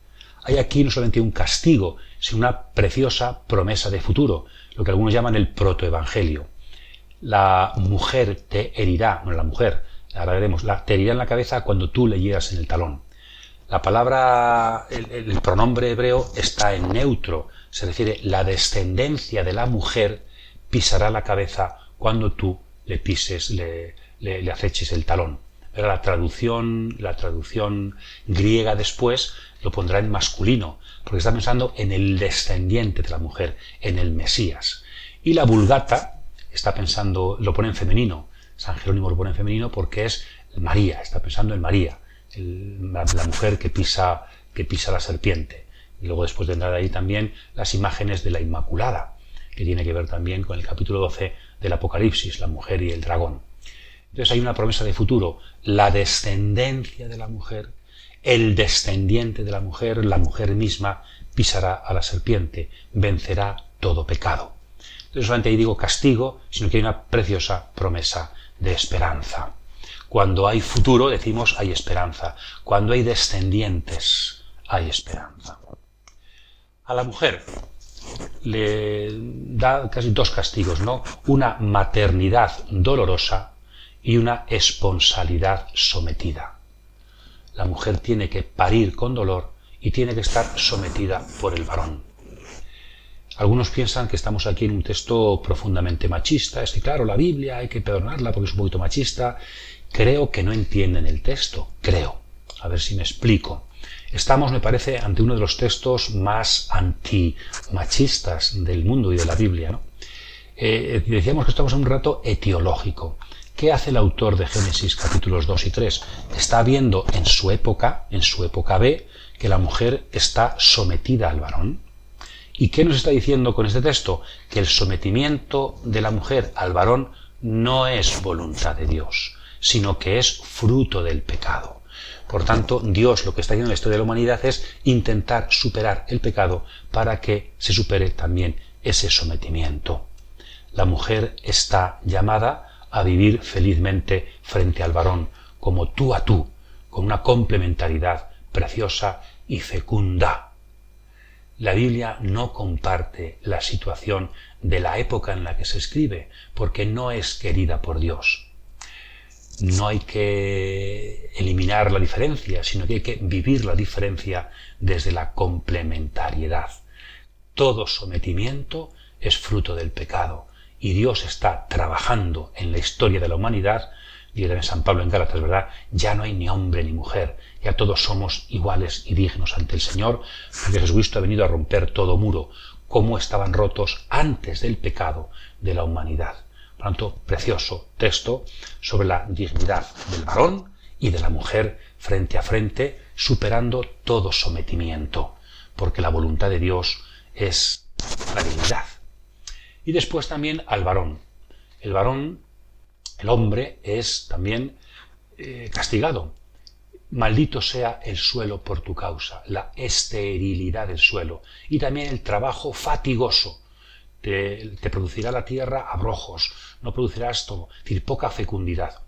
Hay aquí no solamente un castigo, sino una preciosa promesa de futuro, lo que algunos llaman el protoevangelio. La mujer te herirá, no la mujer, ahora veremos, te herirá en la cabeza cuando tú le hieras en el talón. La palabra, el pronombre hebreo está en neutro, se refiere la descendencia de la mujer pisará la cabeza cuando tú le pises, le aceches el talón. Pero la traducción griega después lo pondrá en masculino, porque está pensando en el descendiente de la mujer, en el Mesías. Y la Vulgata está pensando, lo pone en femenino, San Jerónimo lo pone en femenino porque es María, está pensando en María, la mujer que pisa la serpiente. Y luego después vendrá de ahí también las imágenes de la Inmaculada, que tiene que ver también con el capítulo 12 del Apocalipsis, la mujer y el dragón. Entonces hay una promesa de futuro, la descendencia de la mujer, el descendiente de la mujer misma pisará a la serpiente, vencerá todo pecado. Entonces solamente ahí digo castigo, sino que hay una preciosa promesa de esperanza. Cuando hay futuro, decimos, hay esperanza. Cuando hay descendientes, hay esperanza. A la mujer le da casi dos castigos, ¿no? Una maternidad dolorosa y una esponsalidad sometida. La mujer tiene que parir con dolor y tiene que estar sometida por el varón. Algunos piensan que estamos aquí en un texto profundamente machista. Es que, claro, la Biblia hay que perdonarla porque es un poquito machista. Creo que no entienden el texto. Creo. A ver si me explico. Estamos, me parece, ante uno de los textos más antimachistas del mundo y de la Biblia, ¿no? Decíamos que estamos en un rato etiológico. ¿Qué hace el autor de Génesis capítulos 2 y 3? Está viendo en su época B, que la mujer está sometida al varón. ¿Y qué nos está diciendo con este texto? Que el sometimiento de la mujer al varón no es voluntad de Dios, sino que es fruto del pecado. Por tanto, Dios lo que está haciendo en la historia de la humanidad es intentar superar el pecado para que se supere también ese sometimiento. La mujer está llamada a vivir felizmente frente al varón, como tú a tú, con una complementariedad preciosa y fecunda. La Biblia no comparte la situación de la época en la que se escribe, porque no es querida por Dios. No hay que eliminar la diferencia, sino que hay que vivir la diferencia desde la complementariedad. Todo sometimiento es fruto del pecado, y Dios está trabajando en la historia de la humanidad. Dice también San Pablo en Gálatas, ¿verdad? Ya no hay ni hombre ni mujer, ya todos somos iguales y dignos ante el Señor, porque Jesucristo ha venido a romper todo muro, como estaban rotos antes del pecado de la humanidad. Por lo tanto, precioso texto sobre la dignidad del varón y de la mujer frente a frente, superando todo sometimiento, porque la voluntad de Dios es la dignidad. Y después también al varón. El varón, el hombre, es también castigado. Maldito sea el suelo por tu causa, la esterilidad del suelo y también el trabajo fatigoso. Te producirá la tierra abrojos, no producirás todo, es decir, poca fecundidad.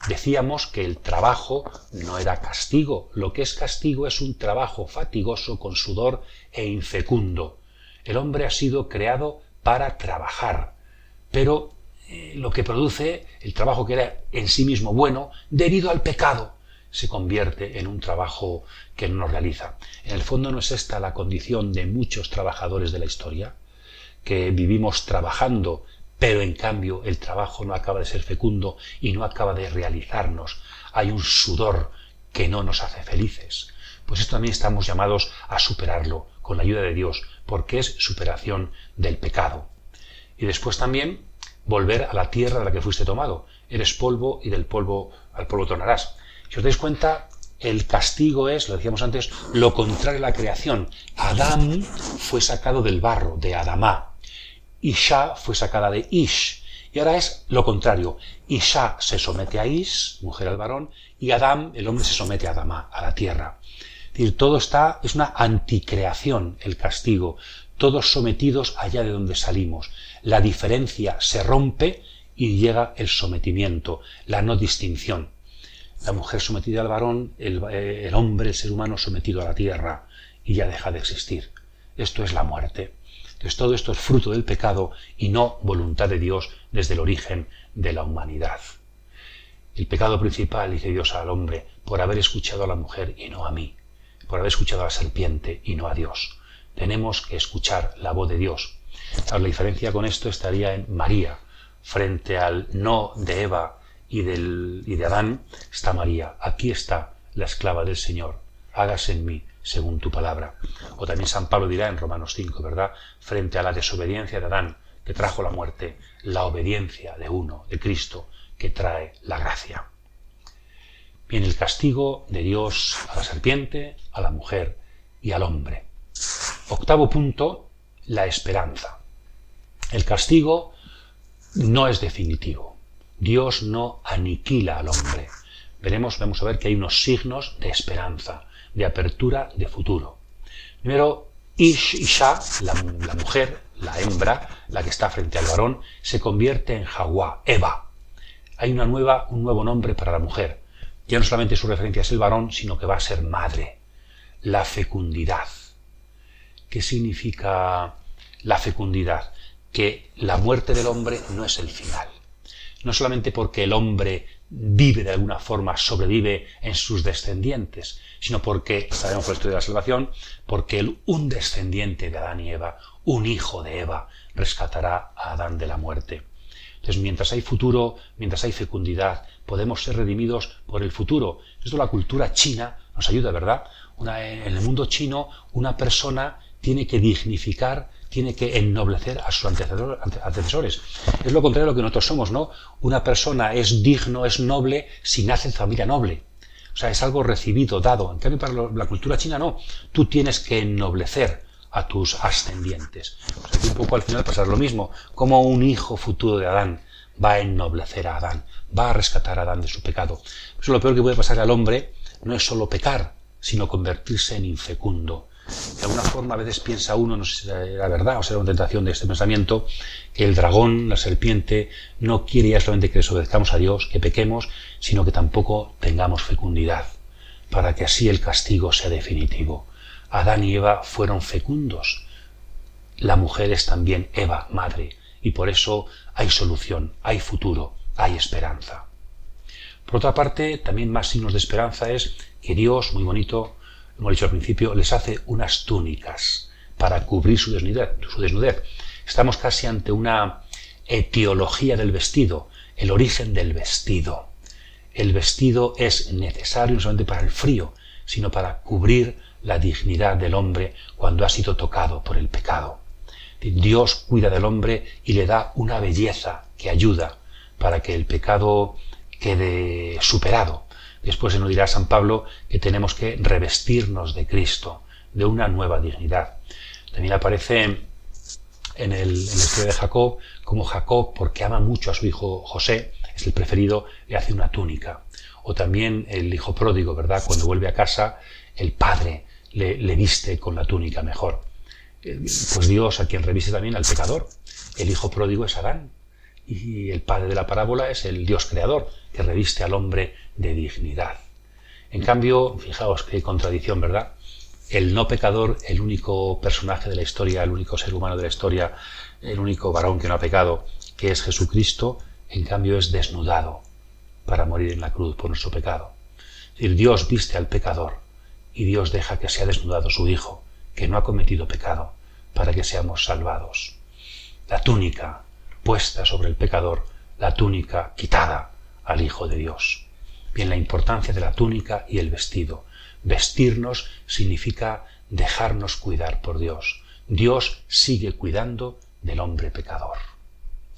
Decíamos que el trabajo no era castigo, lo que es castigo es un trabajo fatigoso con sudor e infecundo. El hombre ha sido creado para trabajar, pero lo que produce el trabajo que era en sí mismo bueno, debido al pecado, se convierte en un trabajo que no nos realiza. En el fondo no es esta la condición de muchos trabajadores de la historia, que vivimos trabajando, pero en cambio el trabajo no acaba de ser fecundo y no acaba de realizarnos. Hay un sudor que no nos hace felices. Pues esto también estamos llamados a superarlo con la ayuda de Dios, porque es superación del pecado. Y después también volver a la tierra de la que fuiste tomado. Eres polvo y del polvo al polvo tornarás. Si os dais cuenta, el castigo es, lo decíamos antes, lo contrario a la creación. Adán fue sacado del barro, de Adamá. Isha fue sacada de Ish. Y ahora es lo contrario. Isha se somete a Ish, mujer al varón, y Adán, el hombre, se somete a Adamá, a la tierra. Es decir, todo es una anticreación, el castigo. Todos sometidos allá de donde salimos. La diferencia se rompe y llega el sometimiento, la no distinción. La mujer sometida al varón, el hombre, el ser humano sometido a la tierra, y ya deja de existir. Esto es la muerte. Entonces todo esto es fruto del pecado y no voluntad de Dios desde el origen de la humanidad. El pecado principal, dice Dios al hombre, por haber escuchado a la mujer y no a mí, por haber escuchado a la serpiente y no a Dios. Tenemos que escuchar la voz de Dios. Ahora, la diferencia con esto estaría en María. Frente al no de Eva y de Adán está María. Aquí está la esclava del Señor. Hágase en mí según tu palabra. O también San Pablo dirá en Romanos 5, ¿verdad? Frente a la desobediencia de Adán, que trajo la muerte, la obediencia de uno, de Cristo, que trae la gracia. Bien, el castigo de Dios a la serpiente, a la mujer y al hombre. Octavo punto, la esperanza. El castigo no es definitivo. Dios no aniquila al hombre. Vamos a ver que hay unos signos de esperanza, de apertura de futuro. Primero, Isha, la mujer, la hembra, la que está frente al varón, se convierte en Hawá, Eva. Hay un nuevo nombre para la mujer. Ya no solamente su referencia es el varón, sino que va a ser madre. La fecundidad. ¿Qué significa la fecundidad? Que la muerte del hombre no es el final. No solamente porque el hombre vive de alguna forma, sobrevive en sus descendientes, sino porque, sabemos por la historia de la salvación, porque un descendiente de Adán y Eva, un hijo de Eva, rescatará a Adán de la muerte. Entonces, mientras hay futuro, mientras hay fecundidad, podemos ser redimidos por el futuro. Esto la cultura china nos ayuda, ¿verdad? En el mundo chino, una persona tiene que dignificar, tiene que ennoblecer a sus antecesores. Es lo contrario a lo que nosotros somos, ¿no? Una persona es digno, es noble, si nace en familia noble. O sea, es algo recibido, dado. En cambio, para la cultura china no. Tú tienes que ennoblecer a tus ascendientes. O sea, que un poco al final pasar lo mismo. Como un hijo futuro de Adán va a ennoblecer a Adán, va a rescatar a Adán de su pecado. Eso lo peor que puede pasar al hombre no es solo pecar, sino convertirse en infecundo. De alguna forma a veces piensa uno, no sé si era verdad o será una tentación de este pensamiento, que el dragón, la serpiente, no quiere ya solamente que desobedezcamos a Dios, que pequemos, sino que tampoco tengamos fecundidad, para que así el castigo sea definitivo. Adán y Eva fueron fecundos. La mujer es también Eva, madre, y por eso hay solución, hay futuro, hay esperanza. Por otra parte, también más signos de esperanza es que Dios, muy bonito, como he dicho al principio, les hace unas túnicas para cubrir su desnudez. Estamos casi ante una etiología del vestido, el origen del vestido. El vestido es necesario no solamente para el frío, sino para cubrir la dignidad del hombre cuando ha sido tocado por el pecado. Dios cuida del hombre y le da una belleza que ayuda para que el pecado quede superado. Después se nos dirá San Pablo que tenemos que revestirnos de Cristo, de una nueva dignidad. También aparece en la historia de Jacob, como Jacob, porque ama mucho a su hijo José, es el preferido, le hace una túnica. O también el hijo pródigo, ¿verdad? Cuando vuelve a casa, el padre le viste con la túnica mejor. Pues Dios a quien reviste también al pecador. El hijo pródigo es Adán. Y el padre de la parábola es el Dios creador, que reviste al hombre de dignidad. En cambio, fijaos qué contradicción, ¿verdad? El no pecador, el único personaje de la historia, el único ser humano de la historia, el único varón que no ha pecado, que es Jesucristo, en cambio es desnudado para morir en la cruz por nuestro pecado. Es decir, Dios viste al pecador y Dios deja que sea desnudado su Hijo, que no ha cometido pecado, para que seamos salvados. La túnica puesta sobre el pecador, la túnica quitada al Hijo de Dios. Bien, la importancia de la túnica y el vestido. Vestirnos significa dejarnos cuidar por Dios. Dios sigue cuidando del hombre pecador.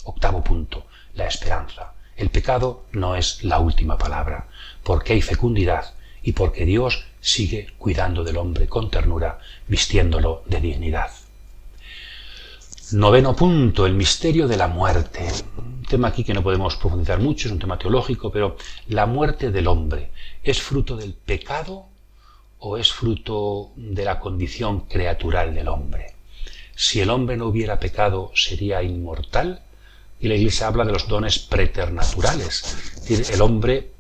Octavo punto, la esperanza. El pecado no es la última palabra, porque hay fecundidad y porque Dios sigue cuidando del hombre con ternura, vistiéndolo de dignidad. Noveno punto, el misterio de la muerte. Un tema aquí que no podemos profundizar mucho, es un tema teológico, pero la muerte del hombre, ¿es fruto del pecado o es fruto de la condición creatural del hombre? Si el hombre no hubiera pecado, ¿sería inmortal? Y la Iglesia habla de los dones preternaturales. Es decir, el hombre,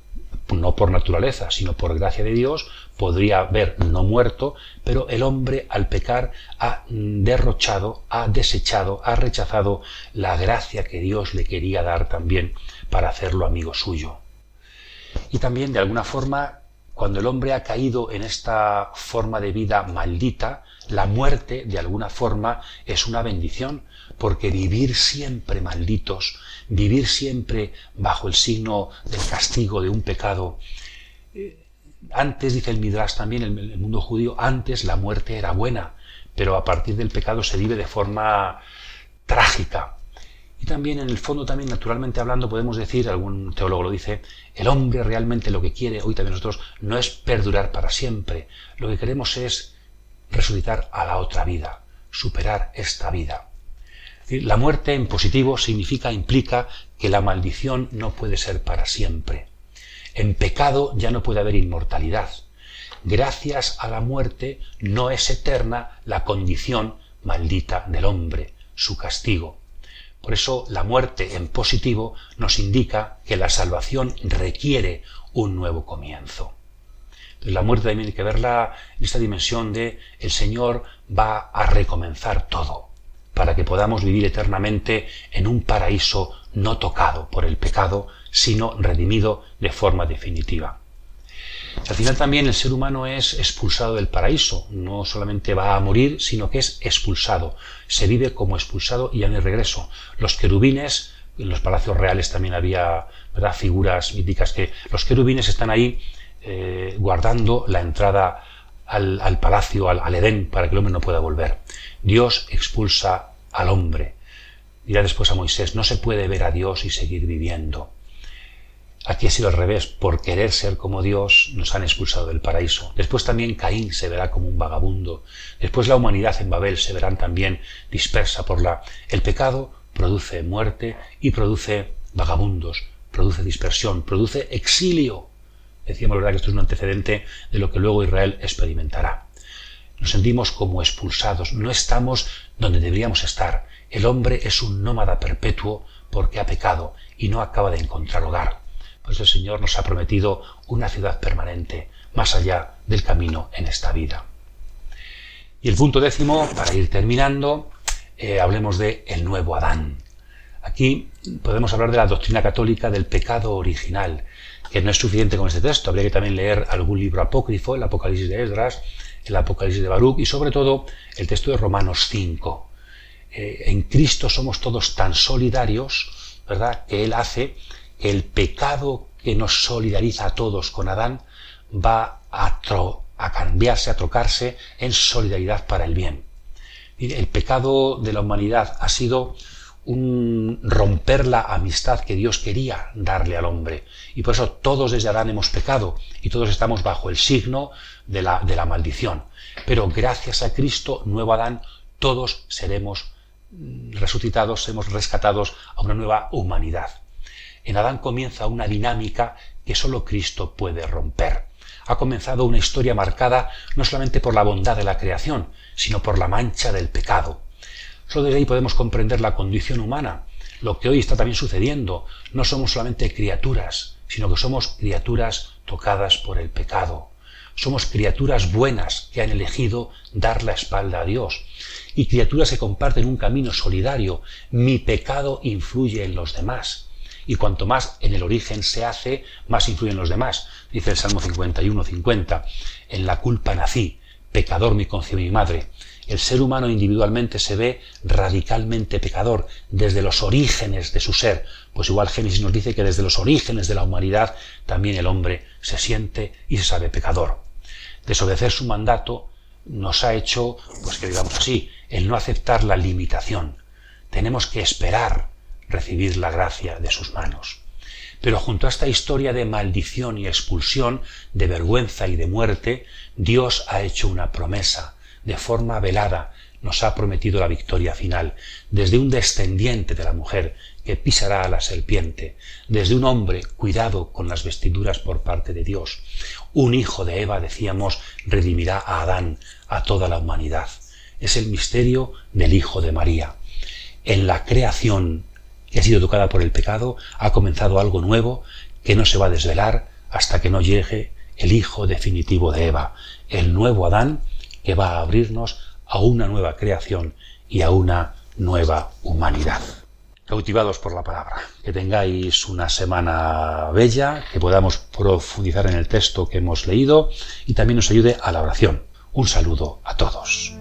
no por naturaleza, sino por gracia de Dios, podría haber no muerto, pero el hombre al pecar ha derrochado, ha desechado, ha rechazado la gracia que Dios le quería dar también para hacerlo amigo suyo. Y también, de alguna forma, cuando el hombre ha caído en esta forma de vida maldita, la muerte, de alguna forma, es una bendición, porque vivir siempre malditos, vivir siempre bajo el signo del castigo de un pecado. Antes, dice el Midrash también, el mundo judío, antes la muerte era buena, pero a partir del pecado se vive de forma trágica. Y también, en el fondo, también naturalmente hablando, podemos decir, algún teólogo lo dice, el hombre realmente lo que quiere, hoy también nosotros, no es perdurar para siempre. Lo que queremos es resucitar a la otra vida, superar esta vida. Es decir, la muerte en positivo implica que la maldición no puede ser para siempre. En pecado ya no puede haber inmortalidad. Gracias a la muerte no es eterna la condición maldita del hombre, su castigo. Por eso la muerte en positivo nos indica que la salvación requiere un nuevo comienzo. Entonces, la muerte también hay que verla en esta dimensión de el Señor va a recomenzar todo para que podamos vivir eternamente en un paraíso no tocado por el pecado, sino redimido de forma definitiva. Al final también el ser humano es expulsado del paraíso, no solamente va a morir, sino que es expulsado. Se vive como expulsado y ya no hay regreso. Los querubines, en los palacios reales también había, ¿verdad?, figuras míticas que los querubines están ahí guardando la entrada al palacio, al Edén, para que el hombre no pueda volver. Dios expulsa al hombre. Dirá después a Moisés, no se puede ver a Dios y seguir viviendo. Aquí ha sido al revés, por querer ser como Dios nos han expulsado del paraíso. Después también Caín se verá como un vagabundo. Después la humanidad en Babel se verán también dispersa por el pecado produce muerte y produce vagabundos, produce dispersión, produce exilio. Decíamos, ¿verdad?, que esto es un antecedente de lo que luego Israel experimentará. Nos sentimos como expulsados, no estamos donde deberíamos estar. El hombre es un nómada perpetuo porque ha pecado y no acaba de encontrar hogar. Por eso el Señor nos ha prometido una ciudad permanente, más allá del camino en esta vida. Y el punto 10, para ir terminando, hablemos de el nuevo Adán. Aquí podemos hablar de la doctrina católica del pecado original, que no es suficiente con este texto. Habría que también leer algún libro apócrifo, el Apocalipsis de Esdras, el Apocalipsis de Baruch y sobre todo el texto de Romanos 5. En Cristo somos todos tan solidarios, ¿verdad?, que Él hace que el pecado que nos solidariza a todos con Adán va a cambiarse, a trocarse en solidaridad para el bien. El pecado de la humanidad ha sido un romper la amistad que Dios quería darle al hombre. Y por eso todos desde Adán hemos pecado y todos estamos bajo el signo de la maldición. Pero gracias a Cristo, nuevo Adán, todos seremos resucitados, seremos rescatados a una nueva humanidad. En Adán comienza una dinámica que solo Cristo puede romper. Ha comenzado una historia marcada no solamente por la bondad de la creación, sino por la mancha del pecado. Solo desde ahí podemos comprender la condición humana, lo que hoy está también sucediendo. No somos solamente criaturas, sino que somos criaturas tocadas por el pecado. Somos criaturas buenas que han elegido dar la espalda a Dios y criaturas que comparten un camino solidario. Mi pecado influye en los demás. Y cuanto más en el origen se hace, más influyen los demás. Dice el Salmo 51:50, en la culpa nací, pecador me concibió mi madre. El ser humano individualmente se ve radicalmente pecador desde los orígenes de su ser. Pues igual Génesis nos dice que desde los orígenes de la humanidad también el hombre se siente y se sabe pecador. Desobedecer su mandato nos ha hecho, pues que digamos así, el no aceptar la limitación. Tenemos que esperar recibir la gracia de sus manos. Pero junto a esta historia de maldición y expulsión, de vergüenza y de muerte, Dios ha hecho una promesa. De forma velada nos ha prometido la victoria final, desde un descendiente de la mujer que pisará a la serpiente, desde un hombre cuidado con las vestiduras por parte de Dios. Un hijo de Eva, decíamos, redimirá a Adán, a toda la humanidad. Es el misterio del Hijo de María. En la creación que ha sido tocada por el pecado, ha comenzado algo nuevo que no se va a desvelar hasta que no llegue el Hijo definitivo de Eva, el nuevo Adán que va a abrirnos a una nueva creación y a una nueva humanidad. Cautivados por la palabra. Que tengáis una semana bella, que podamos profundizar en el texto que hemos leído y también nos ayude a la oración. Un saludo a todos.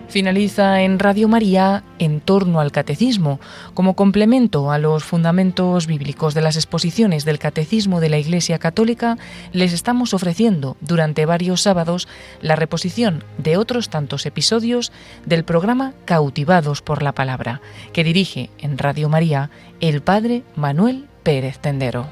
Finaliza en Radio María En torno al Catecismo, como complemento a los fundamentos bíblicos de las exposiciones del Catecismo de la Iglesia Católica. Les estamos ofreciendo durante varios sábados la reposición de otros tantos episodios del programa Cautivados por la Palabra, que dirige en Radio María el Padre Manuel Pérez Tendero.